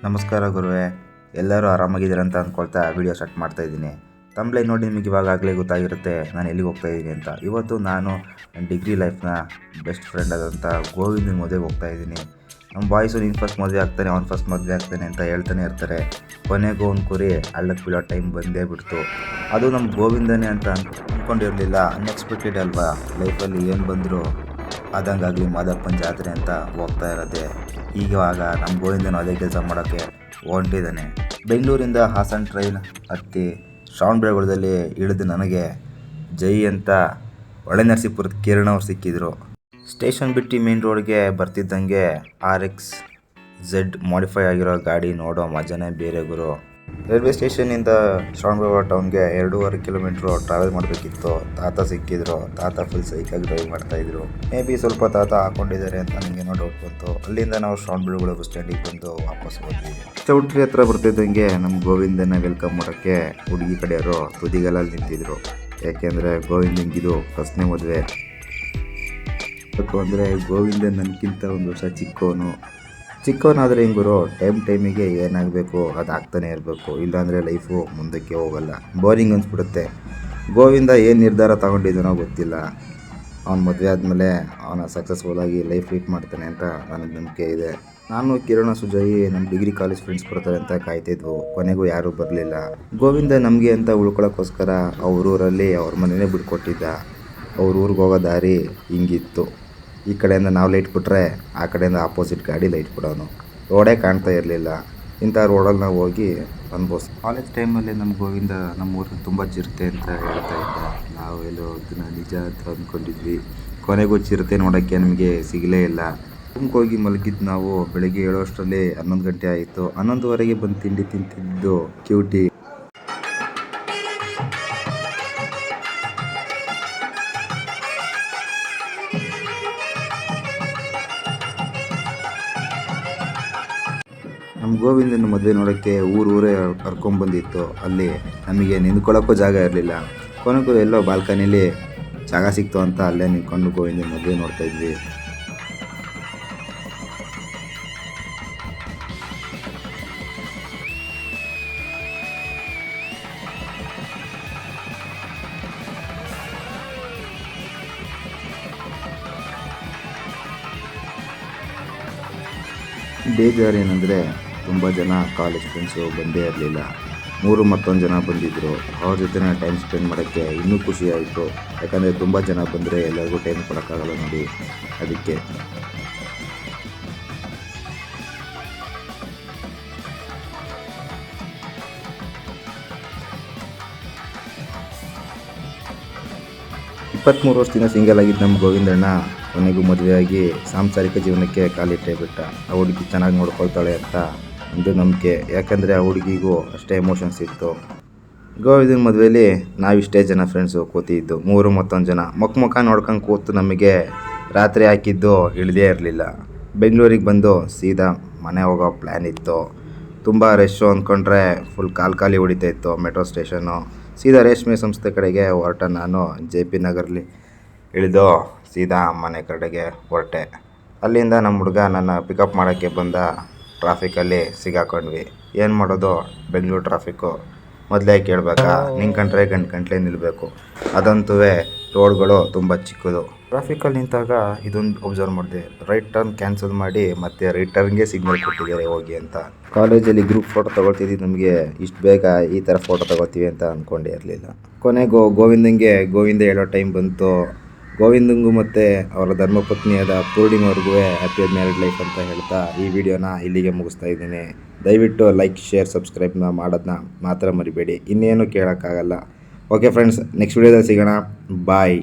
ನಮಸ್ಕಾರ ಗುರುವೆ, ಎಲ್ಲರೂ ಆರಾಮಾಗಿದ್ದೀರ ಅಂತ ಅಂದ್ಕೊಳ್ತಾ ವಿಡಿಯೋ ಸ್ಟಾರ್ಟ್ ಮಾಡ್ತಾಯಿದ್ದೀನಿ. ತಮ್ಲೈನ್ ನೋಡಿ ನಿಮಗೆ ಇವಾಗಲೇ ಗೊತ್ತಾಗಿರುತ್ತೆ ನಾನು ಎಲ್ಲಿಗೆ ಹೋಗ್ತಾಯಿದ್ದೀನಿ ಅಂತ. ಇವತ್ತು ನಾನು ನನ್ನ ಡಿಗ್ರಿ ಲೈಫ್ನ ಬೆಸ್ಟ್ ಫ್ರೆಂಡ್ ಆದಂಥ ಗೋವಿಂದನ ಮದುವೆಗೆ ಹೋಗ್ತಾಯಿದ್ದೀನಿ. ನಮ್ಮ ಬಾಯ್ಸು ನೀನು ಫಸ್ಟ್ ಮದುವೆ ಆಗ್ತಾನೆ, ಅವ್ನು ಫಸ್ಟ್ ಮದುವೆ ಆಗ್ತಾನೆ ಅಂತ ಹೇಳ್ತಾನೆ ಇರ್ತಾರೆ. ಕೊನೆಗೂ ಒಂದು ಕುರಿ ಹಳ್ಳಕ್ಕೆ ಬೀಳೋ ಟೈಮ್ ಬಂದೇ ಬಿಡ್ತು. ಅದು ನಮ್ಮ ಗೋವಿಂದನೇ ಅಂತ ಅಂದ್ಕೊಂಡಿರಲಿಲ್ಲ. ಅನ್ಎಕ್ಸ್ಪೆಕ್ಟೆಡ್ ಅಲ್ವಾ, ಲೈಫಲ್ಲಿ ಏನು ಬಂದರೂ ಆದಂಗಾಗಲಿ ಮಾದಪ್ಪನ ಜಾತ್ರೆ ಅಂತ ಹೋಗ್ತಾ ಇರೋದೆ. ಈವಾಗ ನಮ್ಮ ಗೋವಿಂದನು ಅದೇ ಕೆಲಸ ಮಾಡೋಕ್ಕೆ ಹೊಂಟಿದ್ದಾನೆ. ಬೆಂಗಳೂರಿಂದ ಹಾಸನ ಟ್ರೈನ್ ಹತ್ತಿ ಶ್ರವಣಬೆಳಗೊಳದಲ್ಲಿ ಇಳಿದು ನನಗೆ ಜೈ ಅಂತ ಹೊಳೆನರಸೀಪುರದ ಕಿರಣ್ ಅವ್ರು ಸಿಕ್ಕಿದ್ರು. ಸ್ಟೇಷನ್ ಬಿಟ್ಟು ಮೇನ್ ರೋಡ್ಗೆ ಬರ್ತಿದ್ದಂಗೆ RX-Z ಮಾಡಿಫೈ ಆಗಿರೋ ಗಾಡಿ ನೋಡೋ ಮಜಾನೇ ಬೇರೆ ಗುರು. ರೈಲ್ವೆ ಸ್ಟೇಷನಿಂದ ಶ್ರವಣಬೆಳಗೊಳ ಟೌನ್ಗೆ 2.5 ಕಿಲೋಮೀಟ್ರು ಟ್ರಾವೆಲ್ ಮಾಡಬೇಕಿತ್ತು. ತಾತ ಸಿಕ್ಕಿದ್ರು. ತಾತ ಫುಲ್ ಸೈಕಾಗಿ ಡ್ರೈವ್ ಮಾಡ್ತಾಯಿದ್ರು. ಮೇ ಬಿ ಸ್ವಲ್ಪ ತಾತ ಹಾಕೊಂಡಿದ್ದಾರೆ ಅಂತ ನನಗೇನೋ ಡೌಟ್ ಬಂತು. ಅಲ್ಲಿಂದ ನಾವು ಶ್ರವಣಬೆಳಗೊಳ ಬಸ್ ಸ್ಟ್ಯಾಂಡಿಗೆ ಬಂದು ವಾಪಸ್ ಹೋದ್ವಿ. ಚೌಟ್ರಿ ಹತ್ರ ಬರ್ತಿದ್ದಂಗೆ ನಮ್ಮ ಗೋವಿಂದನ ವೆಲ್ಕಮ್ ಮಾಡೋಕ್ಕೆ ಹುಡುಗಿ ಕಡೆಯವರು ತುದಿಗಾಲಲ್ಲಿ ನಿಂತಿದ್ರು. ಯಾಕೆಂದರೆ ಗೋವಿಂದಂಗಿದು ಫಸ್ಟ್ನೇ ಮದುವೆ. ಅಂದರೆ ಗೋವಿಂದ ನನಗಿಂತ ಒಂದು ವರ್ಷ ಚಿಕ್ಕವನಾದರೆ ಹಿಂಗುರು ಟೈಮಿಗೆ ಏನಾಗಬೇಕು ಅದು ಆಗ್ತಾನೆ ಇರಬೇಕು, ಇಲ್ಲಾಂದರೆ ಲೈಫು ಮುಂದಕ್ಕೆ ಹೋಗಲ್ಲ, ಬೋರಿಂಗ್ ಅನಿಸ್ಬಿಡುತ್ತೆ. ಗೋವಿಂದ ಏನು ನಿರ್ಧಾರ ತಗೊಂಡಿದ್ದಾನೋ ಗೊತ್ತಿಲ್ಲ. ಅವ್ನ ಮದುವೆ ಆದಮೇಲೆ ಅವನ ಸಕ್ಸಸ್ಫುಲ್ಲಾಗಿ ಲೈಫ್ ಲೀಡ್ ಮಾಡ್ತಾನೆ ಅಂತ ನನಗೆ ನಂಬಿಕೆ ಇದೆ. ನಾನು ಕಿರಣ ಸುಜಯ್ ನಮ್ಮ ಡಿಗ್ರಿ ಕಾಲೇಜ್ ಫ್ರೆಂಡ್ಸ್ ಬರ್ತಾರೆ ಅಂತ ಕಾಯ್ತಿದ್ವು. ಕೊನೆಗೂ ಯಾರೂ ಬರಲಿಲ್ಲ. ಗೋವಿಂದ ನಮಗೆ ಅಂತ ಉಳ್ಕೊಳ್ಳೋಕ್ಕೋಸ್ಕರ ಅವ್ರೂರಲ್ಲಿ ಅವ್ರ ಮನೆಯೇ ಬಿಟ್ಕೊಟ್ಟಿದ್ದ. ಅವ್ರ ಊರಿಗೆ ಹೋಗೋ ದಾರಿ ಹಿಂಗಿತ್ತು. ಈ ಕಡೆಯಿಂದ ನಾವು ಲೈಟ್ ಕೊಟ್ಟರೆ ಆ ಕಡೆಯಿಂದ ಆಪೋಸಿಟ್ ಗಾಡಿ ಲೈಟ್ ಕೊಡೋನು. ರೋಡೇ ಕಾಣ್ತಾ ಇರಲಿಲ್ಲ. ಇಂಥ ರೋಡಲ್ಲಿ ನಾವು ಹೋಗಿ ಅನ್ಭವಿಸ್ತೀವಿ. ಕಾಲೇಜ್ ಟೈಮಲ್ಲಿ ನಮ್ಮ ಗೋವಿಂದ ನಮ್ಮ ಊರಿಗೆ ತುಂಬ ಚಿರತೆ ಅಂತ ಹೇಳ್ತಾ ಇದ್ದ. ನಾವು ಎಲ್ಲೋ ಅದನ್ನು ನಿಜ ಅಂತ ಅಂದ್ಕೊಂಡಿದ್ವಿ. ಕೊನೆಗೂ ಚಿರತೆ ನೋಡೋಕ್ಕೆ ನಮಗೆ ಸಿಗಲೇ ಇಲ್ಲ. ರೂಮ್ಗೆ ಹೋಗಿ ಮಲಗಿದ್ದು ನಾವು ಬೆಳಗ್ಗೆ ಏಳೋಷ್ಟರಲ್ಲಿ 11 ಗಂಟೆ ಆಯಿತು. 11:15 ಬಂದು ತಿಂಡಿ ತಿಂತಿದ್ದು ಕ್ಯೂಟಿ. ನಮ್ಮ ಗೋವಿಂದನ ಮದುವೆ ನೋಡೋಕ್ಕೆ ಊರೇ ಕರ್ಕೊಂಬಂದಿತ್ತು. ಅಲ್ಲಿ ನಮಗೆ ನಿಂತ್ಕೊಳ್ಳೋಕ್ಕೂ ಜಾಗ ಇರಲಿಲ್ಲ. ಕೊನೆಗೂ ಎಲ್ಲೋ ಬಾಲ್ಕನಿಲಿ ಜಾಗ ಸಿಕ್ತು ಅಂತ ಅಲ್ಲೇ ನಿಂತ್ಕೊಂಡು ಗೋವಿಂದನ ಮದುವೆ ನೋಡ್ತಾಯಿದ್ವಿ. ಬೇಜಾರು ಏನಂದರೆ ತುಂಬ ಜನ ಕಾಲೇಜ್ ಫ್ರೆಂಡ್ಸು ಬಂದೇ ಇರಲಿಲ್ಲ. ಮತ್ತೊಂದು ಜನ ಬಂದಿದ್ದರು. ಅವ್ರ ಜೊತೆ ಟೈಮ್ ಸ್ಪೆಂಡ್ ಮಾಡೋಕ್ಕೆ ಇನ್ನೂ ಖುಷಿ ಆಯಿತು. ಯಾಕಂದರೆ ತುಂಬ ಜನ ಬಂದರೆ ಎಲ್ಲರಿಗೂ ಟೈಮ್ ಕೊಡೋಕ್ಕಾಗಲ್ಲ ನೋಡಿ, ಅದಕ್ಕೆ. ಇಪ್ಪತ್ತ್ಮೂರು ವರ್ಷದಿಂದ ಸಿಂಗಲ್ ಆಗಿದ್ದು ನಮ್ಮ ಗೋವಿಂದಣ್ಣ ಕೊನೆಗೂ ಮದುವೆಯಾಗಿ ಸಾಂಸಾರಿಕ ಜೀವನಕ್ಕೆ ಕಾಲಿಟ್ಟೇ ಬಿಟ್ಟ. ಆ ಹುಡುಗಿ ಚೆನ್ನಾಗಿ ನೋಡ್ಕೊಳ್ತಾಳೆ ಅಂತ ಒಂದು ನಂಬಿಕೆ. ಯಾಕಂದರೆ ಆ ಹುಡುಗಿಗೂ ಅಷ್ಟೇ ಎಮೋಷನ್ಸ್ ಇತ್ತು. ಗೋವಿಂದನ ಮದುವೆಯಲ್ಲಿ ನಾವಿಷ್ಟೇ ಜನ ಫ್ರೆಂಡ್ಸು ಕೂತಿದ್ದು. ಮತ್ತೊಂದು ಜನ ಮುಖ ನೋಡ್ಕೊಂಡು ಕೂತು ನಮಗೆ ರಾತ್ರಿ ಹಾಕಿದ್ದು ಇಳಿದೇ ಇರಲಿಲ್ಲ. ಬೆಂಗಳೂರಿಗೆ ಬಂದು ಸೀದಾ ಮನೆ ಹೋಗೋ ಪ್ಲ್ಯಾನ್ ಇತ್ತು. ತುಂಬ ರಶ್ಶು ಅಂದ್ಕೊಂಡ್ರೆ ಫುಲ್ ಖಾಲಿ ಹೊಡಿತಾ ಇತ್ತು ಮೆಟ್ರೋ ಸ್ಟೇಷನ್ನು. ಸೀದಾ ರೇಷ್ಮೆ ಸಂಸ್ಥೆ ಕಡೆಗೆ ಹೊರಟ ನಾನು JP ನಗರಲ್ಲಿ ಇಳಿದು ಸೀದಾ ಮನೆ ಕಡೆಗೆ ಹೊರಟೆ. ಅಲ್ಲಿಂದ ನಮ್ಮ ಹುಡುಗ ನನ್ನ ಪಿಕಪ್ ಮಾಡೋಕ್ಕೆ ಬಂದ. ಟ್ರಾಫಿಕಲ್ಲಿ ಸಿಗಾಕೊಂಡ್ವಿ. ಏನು ಮಾಡೋದು, ಬೆಂಗಳೂರು ಟ್ರಾಫಿಕ್ಕು ಮೊದಲೇ ಕೇಳಬೇಕಾ, ನಿಂತ್ಕೊಂಡ್ರೆ ಗಂಟೆ ನಿಲ್ಲಬೇಕು. ಅದಂತೂ ರೋಡ್ಗಳು ತುಂಬ ಚಿಕ್ಕದು. ಟ್ರಾಫಿಕಲ್ಲಿ ನಿಂತಾಗ ಇದೊಂದು ಒಬ್ಸರ್ವ್ ಮಾಡಿದೆ, ರೈಟ್ ಟರ್ನ್ ಕ್ಯಾನ್ಸಲ್ ಮಾಡಿ ಮತ್ತೆ ರೈಟ್ ಟರ್ನ್ಗೆ ಸಿಗ್ನಲ್ ಕೊಟ್ಟಿದ್ದಾರೆ ಹೋಗಿ ಅಂತ. ಕಾಲೇಜಲ್ಲಿ ಗ್ರೂಪ್ ಫೋಟೋ ತೊಗೊಳ್ತಿದ್ದು ನಮಗೆ ಇಷ್ಟು ಬೇಗ ಈ ಥರ ಫೋಟೋ ತೊಗೋತೀವಿ ಅಂತ ಅಂದ್ಕೊಂಡೇ ಇರಲಿಲ್ಲ. ಕೊನೆಗೂ ಗೋವಿಂದ ಹೇಳೋ ಟೈಮ್ ಬಂತು. ಗೋವಿಂದಂಗೂ ಮತ್ತು ಅವರ ಧರ್ಮಪತ್ನಿಯಾದ ಪೂರ್ಣಿಮವ್ರಿಗೂ ಹ್ಯಾಪಿ ಮ್ಯಾರಿಡ್ ಲೈಫ್ ಅಂತ ಹೇಳ್ತಾ ಈ ವಿಡಿಯೋನ ಇಲ್ಲಿಗೆ ಮುಗಿಸ್ತಾ ಇದ್ದೀನಿ. ದಯವಿಟ್ಟು ಲೈಕ್, ಶೇರ್, ಸಬ್ಸ್ಕ್ರೈಬ್ನ ಮಾಡೋದನ್ನ ಮಾತ್ರ ಮರಿಬೇಡಿ. ಇನ್ನೇನು ಕೇಳೋಕ್ಕಾಗಲ್ಲ. ಓಕೆ ಫ್ರೆಂಡ್ಸ್, ನೆಕ್ಸ್ಟ್ ವಿಡಿಯೋದಲ್ಲಿ ಸಿಗೋಣ. ಬಾಯ್.